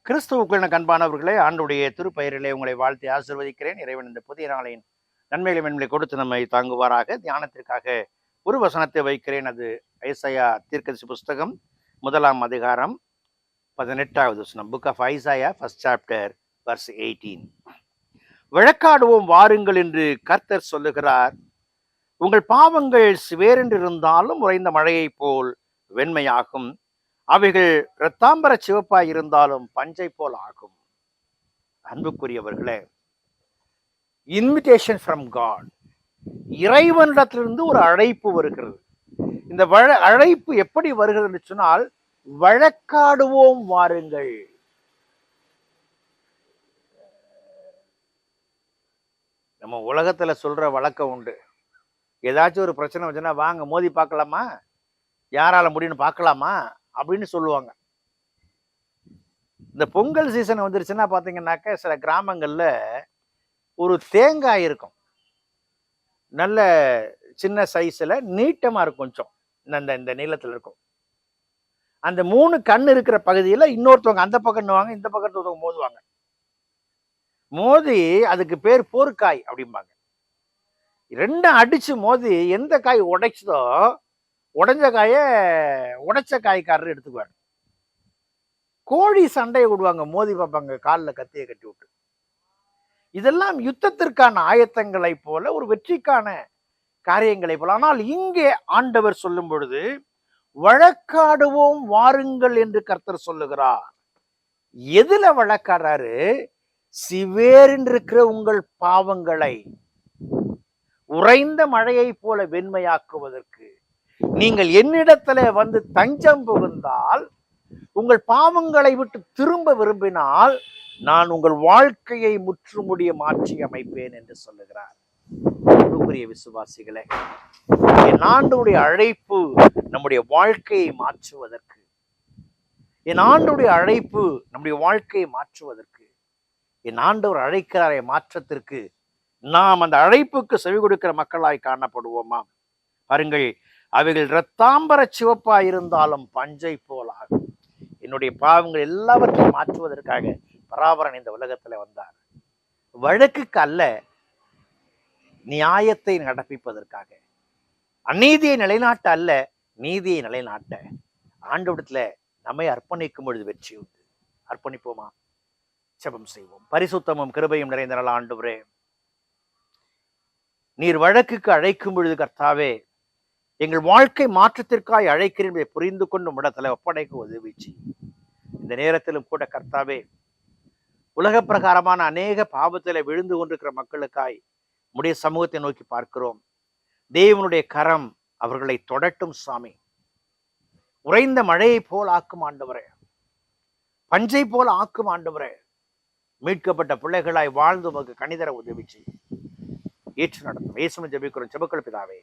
கிறிஸ்துவுக்குள் அன்பானவர்களே, ஆண்டுடைய திருப்பெயரிலே உங்களை வாழ்த்தி ஆசீர்வதிக்கிறேன். இறைவன் இந்த புதிய நாளின் நன்மைகளை மென்மைகளை கொடுத்து நம்மை தாங்குவாராக. தியானத்திற்காக ஒரு வசனத்தை வைக்கிறேன். அது ஐசாயா தீர்க்கதரிசி புஸ்தகம் 1ஆம் அதிகாரம் 18வது வசனம். Book of Isaiah, first chapter, verse 18. வழக்காடுவோம் வாருங்கள் என்று கர்த்தர் சொல்லுகிறார். உங்கள் பாவங்கள் சிவேரென்றிருந்தாலும் உறைந்த மழையைப் போல் வெண்மையாகும். அவைகள் இரத்தாம்பர சிவப்பாய் இருந்தாலும் பஞ்சை போல் ஆகும். அன்புக்குரியவர்களே, இன்விடேஷன் ஃப்ரம் காட், இறைவனிடத்திலிருந்து ஒரு அழைப்பு வருகிறது. இந்த அழைப்பு எப்படி வருகிறது என்று சொன்னால், வழக்காடுவோம் வாருங்கள். நம்ம உலகத்துல சொல்ற வழக்கம் உண்டு. ஏதாச்சும் ஒரு பிரச்சனை வச்சுன்னா, வாங்க மோதி பார்க்கலாமா, யாரால முடியும்னு பார்க்கலாமா அப்படின்னு சொல்லுவாங்க. இந்த பொங்கல் சீசன் வந்துருச்சுன்னா பாத்தீங்கன்னாக்க சில கிராமங்கள்ல ஒரு தேங்காய் இருக்கும், நல்ல சின்ன சைஸ்ல நீட்டமா இருக்கும், கொஞ்சம் இந்த நீளத்துல இருக்கும். அந்த 3 கண் இருக்கிற பகுதியில இன்னொருத்தவங்க அந்த பக்கம்னுவாங்க, இந்த பக்கத்துவங்க மோதுவாங்க. மோதி அதுக்கு பேர் போர்க்காய் அப்படிம்பாங்க. 2 அடிச்சு மோதி எந்த காய் உடைச்சதோ, உடைஞ்ச காயை உடைச்ச காய்க்காரர் எடுத்துக்குவாங்க. கோழி சண்டையை விடுவாங்க, மோதி பார்ப்பாங்க, காலில் கத்தியை கட்டி விட்டு. இதெல்லாம் யுத்தத்திற்கான ஆயத்தங்களை போல, ஒரு வெற்றிக்கான காரியங்களை போல. ஆனால் இங்கே ஆண்டவர் சொல்லும் பொழுது, வழக்காடுவோம் வாருங்கள் என்று கர்த்தர் சொல்லுகிறார். எதுல வழக்காடுறாரு? சிவேரின் இருக்கிற உங்கள் பாவங்களை உறைந்த மழையை போல வெண்மையாக்குவதற்கு நீங்கள் என்னிடத்துல வந்து தஞ்சம் புகுந்தால், உங்கள் பாவங்களை விட்டு திரும்ப விரும்பினால், நான் உங்கள் வாழ்க்கையை முற்றுமுடிய மாற்றி அமைப்பேன் என்று சொல்லுகிறார். அன்புக்குரிய விசுவாசிகளே, என் ஆண்டவருடைய அழைப்பு நம்முடைய வாழ்க்கையை மாற்றுவதற்கு, என் ஆண்டவருடைய அழைப்பு நம்முடைய வாழ்க்கையை மாற்றுவதற்கு, என் ஆண்டவர் அழைக்கிறாரை மாற்றத்திற்கு நாம் அந்த அழைப்புக்கு செவி கொடுக்கிற மக்களாய் காணப்படுவோமா? பாருங்கள், அவைகள் இரத்தாம்பர சிவப்பாய் இருந்தாலும் பஞ்சை போலாகும். என்னுடைய பாவங்கள் எல்லாவற்றையும் மாற்றுவதற்காக பராபரன் இந்த உலகத்துல வந்தார். வழக்குக்கு அல்ல, நியாயத்தை நடப்பிப்பதற்காக. அநீதியை நிலைநாட்ட அல்ல, நீதியை நிலைநாட்ட ஆண்டவரிடத்துல நம்மை அர்ப்பணிக்கும் பொழுது வெற்றி உண்டு. அர்ப்பணிப்போமா? ஜெபம் செய்வோம். பரிசுத்தமும் கிருபையும் நிறைந்த நல்ல ஆண்டவரே, நீர் வழக்குக்கு அழைக்கும் பொழுது கர்த்தாவே, எங்கள் வாழ்க்கை மாற்றத்திற்காய் அழைக்கிறேன் புரிந்து கொண்டு உம்மிடத்துல ஒப்படைக்க உதவி செய்யும். இந்த நேரத்திலும் கூட கர்த்தாவே, உலக பிரகாரமான அநேக பாவத்தில விழுந்து கொண்டிருக்கிற மக்களுக்காய் உம்முடைய சமூகத்தை நோக்கி பார்க்கிறோம். தேவனுடைய கரம் அவர்களை தொடட்டும் சாமி. உறைந்த மழையை போல் ஆக்கும் ஆண்டவரே, பஞ்சை போல் ஆக்கும் ஆண்டவரே. மீட்கப்பட்ட பிள்ளைகளாய் வாழ்ந்து உமக்கு கனிதர உதவி செய்யும். ஏற்று நடத்தும். இயேசுவின் ஜெபிக்கிறோம், ஜெபங்கள் பிதாவே.